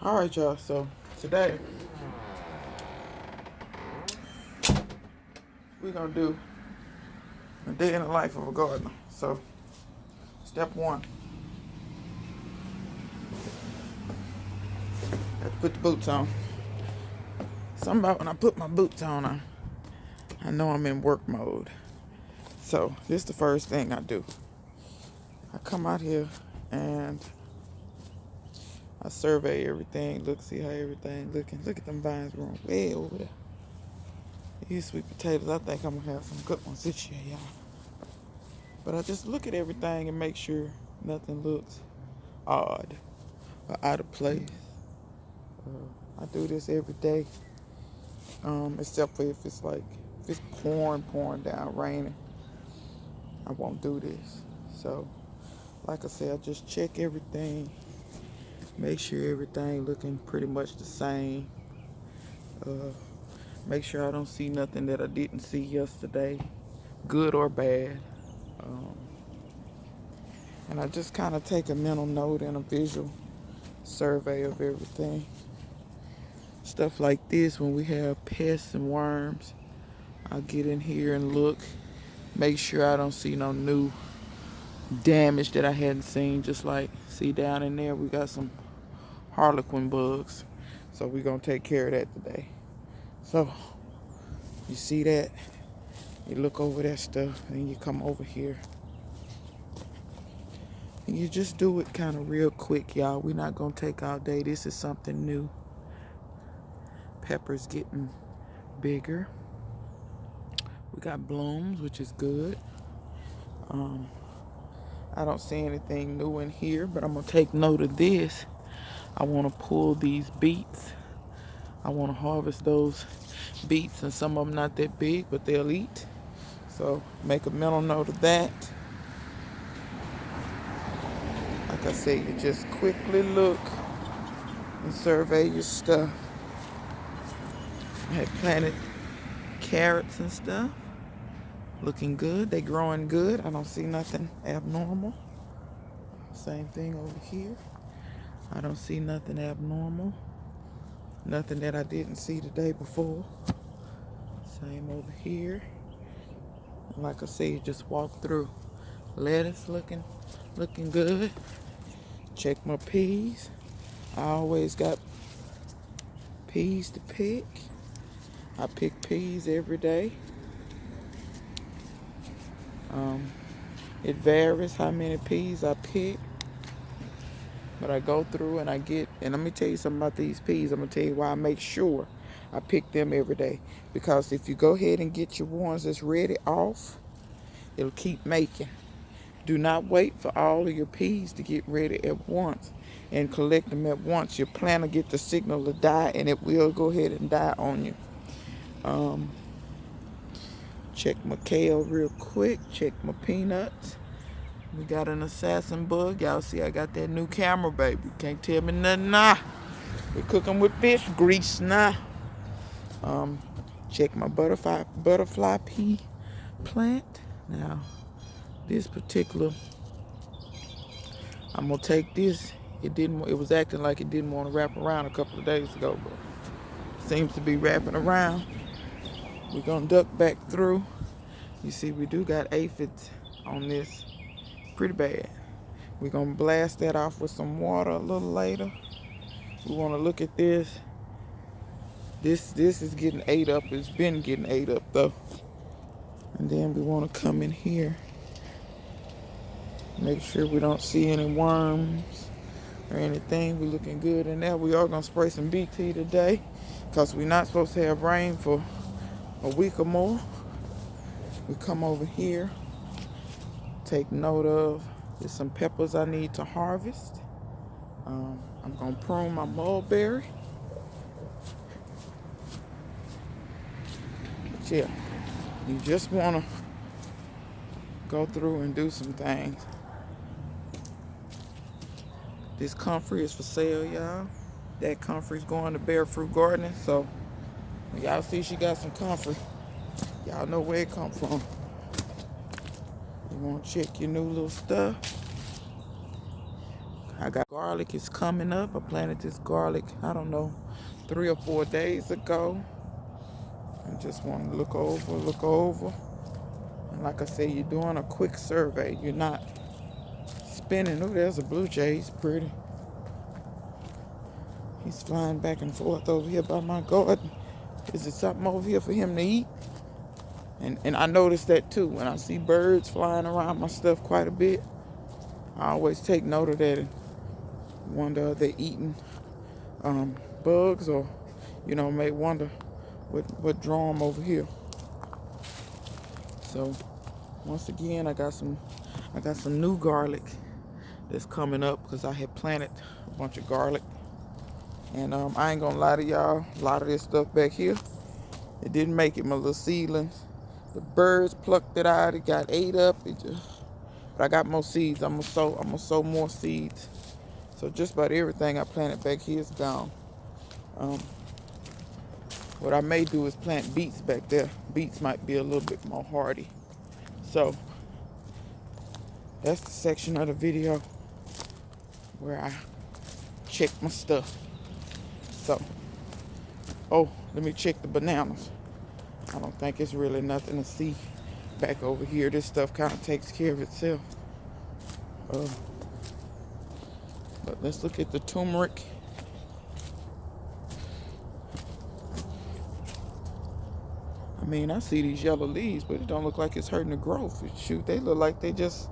All right, y'all. So today we're gonna do a day in the life of a gardener. So step one, I have to put the boots on. Something about when I put my boots on, I know I'm in work mode. So this is the first thing I do. I come out here and I survey everything, see how everything looking. Look at them vines growing way over there. These sweet potatoes, I think I'm gonna have some good ones this year, y'all. But I just look at everything and make sure nothing looks odd or out of place. I do this every day, except for if it's pouring down, raining. I won't do this. So, like I said, I just check everything, make sure everything looking pretty much the same. Make sure I don't see nothing that I didn't see yesterday, good or bad. Um, and I just kind of take a mental note and a visual survey of everything. Stuff like this, when we have pests and worms, I'll get in here and look, make sure I don't see no new damage that I hadn't seen. Just like, see down in there, we got some harlequin bugs. So we're going to take care of that today. So, you see that? You look over that stuff, and you come over here. And you just do it kind of real quick, y'all. We're not going to take all day. This is something new. Pepper's getting bigger. We got blooms, which is good. I don't see anything new in here, but I'm going to take note of this. I want to pull these beets. I want to harvest those beets, and some of them not that big, but they'll eat. So make a mental note of that. Like I say, you just quickly look and survey your stuff. I had planted carrots and stuff. Looking good. They growing good. I don't see nothing abnormal. Same thing over here. I don't see nothing abnormal. Nothing that I didn't see the day before. Same over here. And like I said, just walk through. Lettuce looking good. Check my peas. I always got peas to pick. I pick peas every day. It varies how many peas I pick. But I go through and and let me tell you something about these peas. I'm going to tell you why I make sure I pick them every day. Because if you go ahead and get your ones that's ready off, it'll keep making. Do not wait for all of your peas to get ready at once and collect them at once. Your plant will get the signal to die, and it will go ahead and die on you. Check my kale real quick. Check my peanuts. We got an assassin bug. Y'all see I got that new camera, baby. Can't tell me nothing now. We're cooking with fish grease now. Check my butterfly pea plant. Now, this particular, I'm gonna take this. It was acting like it didn't want to wrap around a couple of days ago, but it seems to be wrapping around. We're gonna duck back through. You see, we do got aphids on this pretty bad. We're gonna blast that off with some water a little later. We want to look at this. This is getting ate up. It's been getting ate up though. And then we want to come in here, make sure we don't see any worms or anything. We're looking good in there. We are gonna spray some BT today, because we're not supposed to have rain for a week or more. We come over here, take note of, there's some peppers I need to harvest. I'm gonna prune my mulberry. But yeah, you just wanna go through and do some things. This comfrey is for sale, y'all. That comfrey's going to Bear Fruit Gardening. So when y'all see she got some comfrey, y'all know where it come from. You want to check your new little stuff. I got garlic is coming up. I planted this garlic, I don't know, 3 or 4 days ago. I just want to look over. And like I said, you're doing a quick survey. You're not spinning. Oh, there's a blue jay. He's pretty. He's flying back and forth over here by my garden. Is there something over here for him to eat? And I notice that too. When I see birds flying around my stuff quite a bit, I always take note of that and wonder if they're eating bugs, or, may wonder what draw them over here. So once again, I got some new garlic that's coming up because I had planted a bunch of garlic. And I ain't gonna lie to y'all, a lot of this stuff back here, it didn't make it, my little seedlings. The birds plucked it out, it got ate up. But I got more seeds. I'm gonna sow more seeds. So just about everything I planted back here is gone. What I may do is plant beets back there. Beets might be a little bit more hardy. So that's the section of the video where I check my stuff. So, let me check the bananas. I don't think it's really nothing to see back over here. This stuff kind of takes care of itself. But let's look at the turmeric. I mean, I see these yellow leaves, but it don't look like it's hurting the growth. Shoot, they look like they're just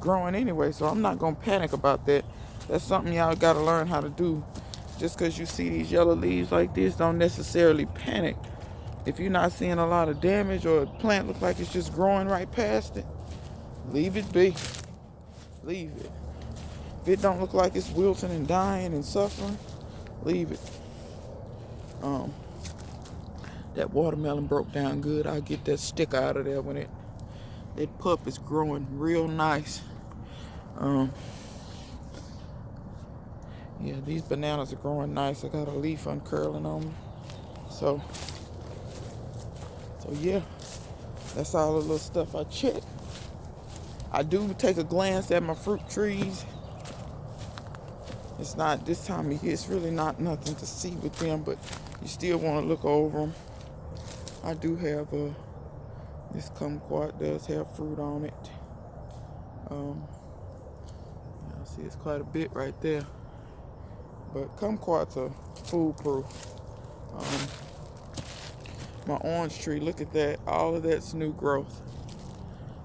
growing anyway. So I'm not gonna panic about that. That's something y'all gotta learn how to do. Just because you see these yellow leaves like this, don't necessarily panic. If you're not seeing a lot of damage, or a plant look like it's just growing right past it, leave it be. Leave it. If it don't look like it's wilting and dying and suffering, leave it. That watermelon broke down good. I'll get that stick out of there when that pup is growing real nice. Yeah, these bananas are growing nice. I got a leaf uncurling on me. So yeah, that's all the little stuff I check. I do take a glance at my fruit trees. It's not this time of year, it's really not nothing to see with them, but you still want to look over them. I do have this kumquat does have fruit on it. I see it's quite a bit right there. But kumquats are foolproof. My orange tree, look at that. All of that's new growth.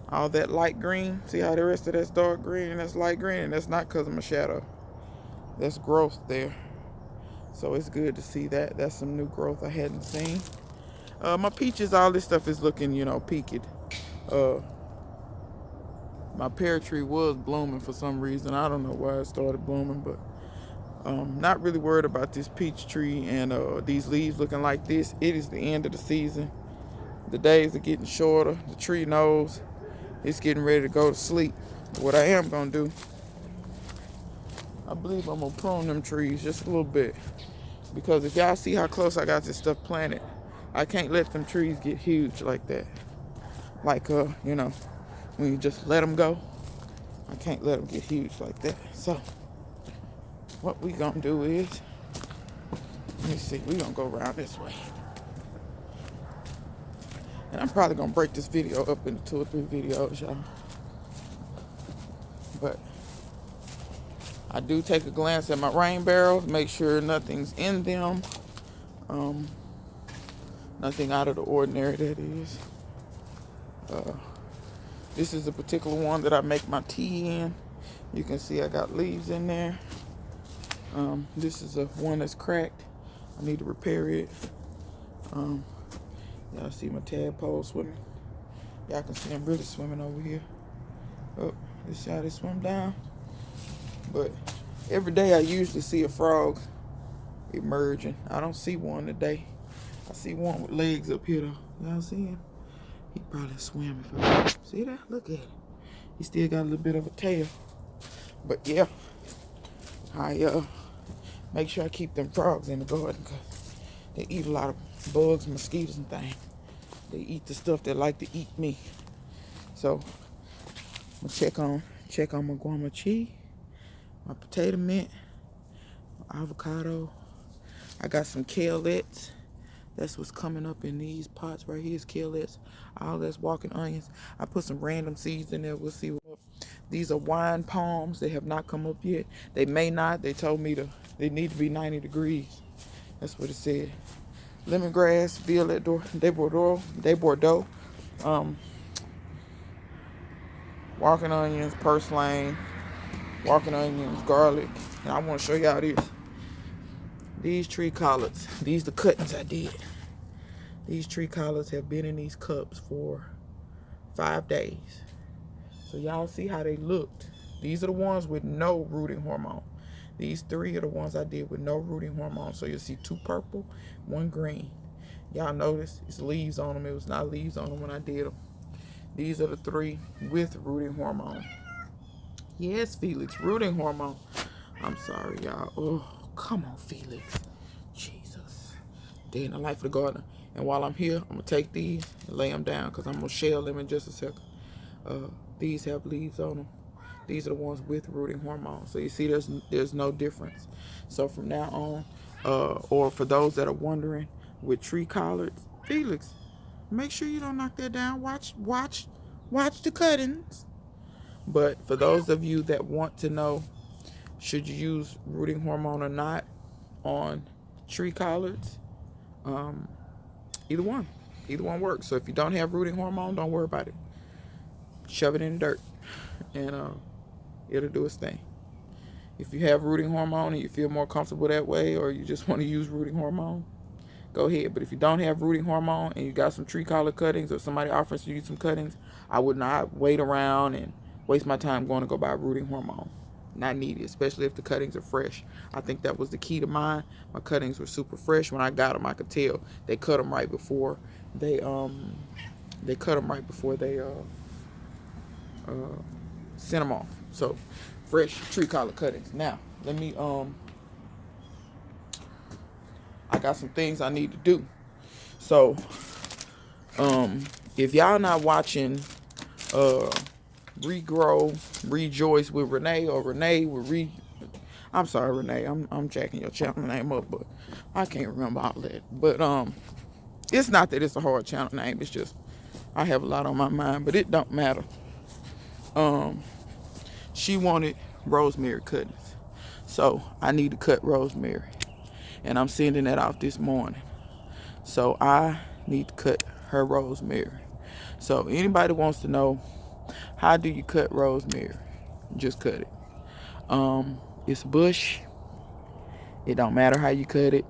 All that light green. See how the rest of that's dark green and that's light green? And that's not because of my shadow. That's growth there. So it's good to see that. That's some new growth I hadn't seen. My peaches, all this stuff is looking, peaked. My pear tree was blooming for some reason. I don't know why it started blooming, but not really worried about this peach tree and these leaves looking like this. It is the end of the season. The days are getting shorter. The tree knows it's getting ready to go to sleep. What I am going to do, I believe I'm going to prune them trees just a little bit. Because if y'all see how close I got this stuff planted, I can't let them trees get huge like that. Like, when you just let them go, I can't let them get huge like that. So, what we gonna do is, let me see, we gonna go around this way. And I'm probably gonna break this video up into 2 or 3 videos, y'all. But I do take a glance at my rain barrels, make sure nothing's in them. Nothing out of the ordinary, that is. This is a particular one that I make my tea in. You can see I got leaves in there. This is a one that's cracked. I need to repair it. Y'all see my tadpole swimming. Y'all can see I'm really swimming over here. Oh, this how they swim down. But every day I usually see a frog emerging. I don't see one today. I see one with legs up here though. Y'all see him? He probably swimming. See that? Look at it. He still got a little bit of a tail. But yeah, I make sure I keep them frogs in the garden because they eat a lot of bugs, mosquitoes, and things. They eat the stuff that like to eat me. So I'm gonna check on my guamachi. my potato mint, avocado. I got some kaleettes. That's what's coming up in these pots right here is kaleettes. All that's walking onions. I put some random seeds in there. We'll see. These are wine palms. They have not come up yet. They may not. They told me they need to be 90 degrees. That's what it said. Lemongrass, Violet de Bordeaux, walking onions, purslane, walking onions, garlic. And I want to show y'all this. These tree collards. These the cuttings I did. These tree collards have been in these cups for 5 days. So y'all see how they looked. These are the ones with no rooting hormone. These 3 are the ones I did with no rooting hormone. So you'll see 2 purple, 1 green. Y'all notice it's leaves on them. It was not leaves on them when I did them. These are the 3 with rooting hormone. Yes, Felix, rooting hormone. I'm sorry, y'all. Oh, come on, Felix. Jesus. Day in the life of the gardener. And while I'm here, I'm going to take these and lay them down because I'm going to shell them in just a second. These have leaves on them. These are the ones with rooting hormone. So you see there's no difference. So from now on, or for those that are wondering, with tree collards, Felix, make sure you don't knock that down. Watch the cuttings. But for those of you that want to know, should you use rooting hormone or not on tree collards, either one works. So if you don't have rooting hormone, don't worry about it. Shove it in the dirt, and it'll do its thing. If you have rooting hormone and you feel more comfortable that way, or you just want to use rooting hormone, go ahead. But if you don't have rooting hormone and you got some tree collar cuttings or somebody offers you some cuttings, I would not wait around and waste my time going to go buy rooting hormone. Not needed, especially if the cuttings are fresh. I think that was the key to mine. My cuttings were super fresh. When I got them, I could tell they cut them right before they sent them off. So fresh tree collar cuttings. Now let me I got some things I need to do. So if y'all not watching Regrow Rejoice with Renee, or Renee with I'm sorry, Renee, I'm jacking your channel name up, but I can't remember all that. But it's not that it's a hard channel name, it's just I have a lot on my mind, but it don't matter. She wanted rosemary cuttings, so I need to cut rosemary, and I'm sending that off this morning. So I need to cut her rosemary. So anybody wants to know, how do you cut rosemary? Just cut it. It's a bush. It don't matter how you cut it.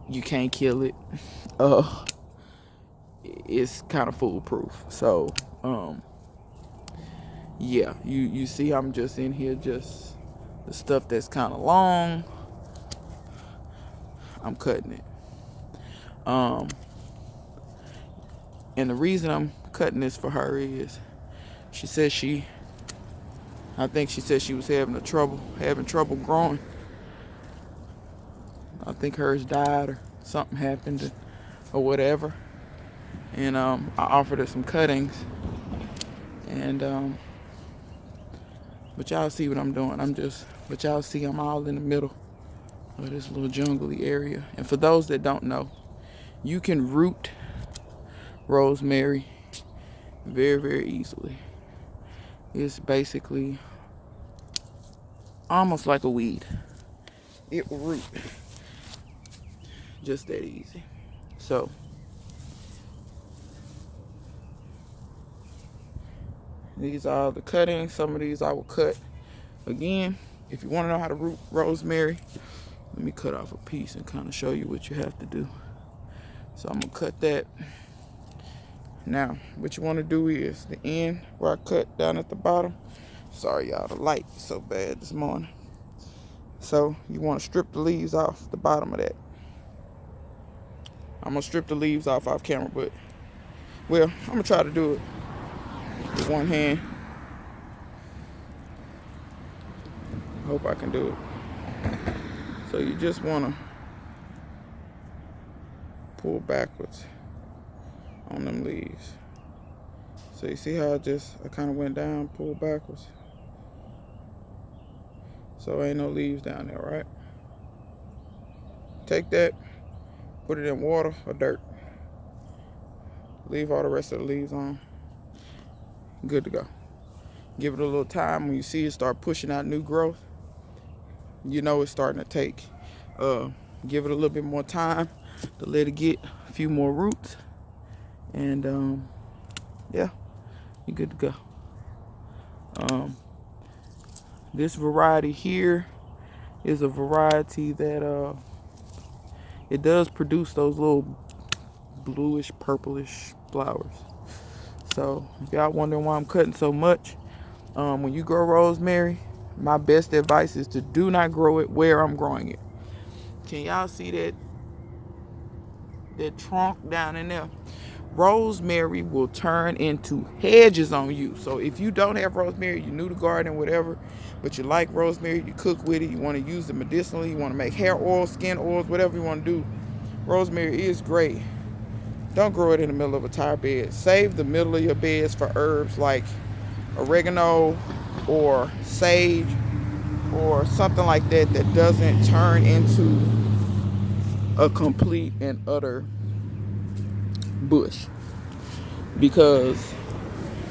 You can't kill it. It's kind of foolproof. So yeah, you see I'm just in here, just the stuff that's kind of long, I'm cutting it. And the reason I'm cutting this for her is she said I think she said she was having trouble growing. I think hers died or something happened or whatever. And I offered her some cuttings. And but y'all see what I'm doing. But y'all see I'm all in the middle of this little jungly area. And for those that don't know, you can root rosemary very, very easily. It's basically almost like a weed. It will root just that easy. So these are the cuttings. Some of these I will cut. Again, if you want to know how to root rosemary, let me cut off a piece and kind of show you what you have to do. So I'm going to cut that. Now, what you want to do is the end where I cut down at the bottom. Sorry, y'all, the light is so bad this morning. So you want to strip the leaves off the bottom of that. I'm going to strip the leaves off camera, but, well, I'm going to try to do it with one hand. I hope I can do it. So you just want to pull backwards on them leaves. So you see how I kind of went down, pulled backwards. So ain't no leaves down there, right? Take that, put it in water or dirt. Leave all the rest of the leaves on. Good to go. Give it a little time. When you see it start pushing out new growth, you know it's starting to take. Give it a little bit more time to let it get a few more roots. And yeah, you're good to go. This variety here is a variety that it does produce those little bluish, purplish flowers. So if y'all wondering why I'm cutting so much, when you grow rosemary, my best advice is to do not grow it where I'm growing it. Can y'all see that trunk down in there? Rosemary will turn into hedges on you. So if you don't have rosemary, you're new to gardening, whatever, but you like rosemary, you cook with it, you want to use it medicinally, you want to make hair oil, skin oils, whatever you want to do, rosemary is great. Don't grow it in the middle of a tire bed. Save the middle of your beds for herbs like oregano or sage or something like that that doesn't turn into a complete and utter bush. Because,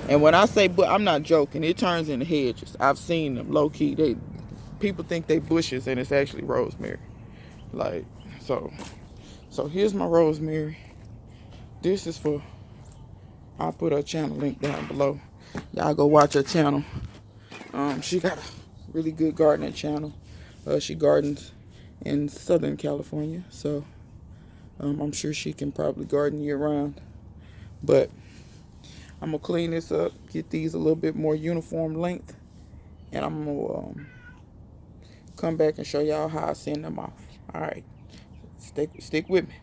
and when I say but, I'm not joking, it turns into hedges. I've seen them low key. People think they bushes and it's actually rosemary. Like, so here's my rosemary. This is for, I'll put her channel link down below. Y'all go watch her channel. She got a really good gardening channel. She gardens in Southern California, so I'm sure she can probably garden year round. But I'm gonna clean this up, get these a little bit more uniform length, and I'm gonna come back and show y'all how I send them off. All right, stick with me.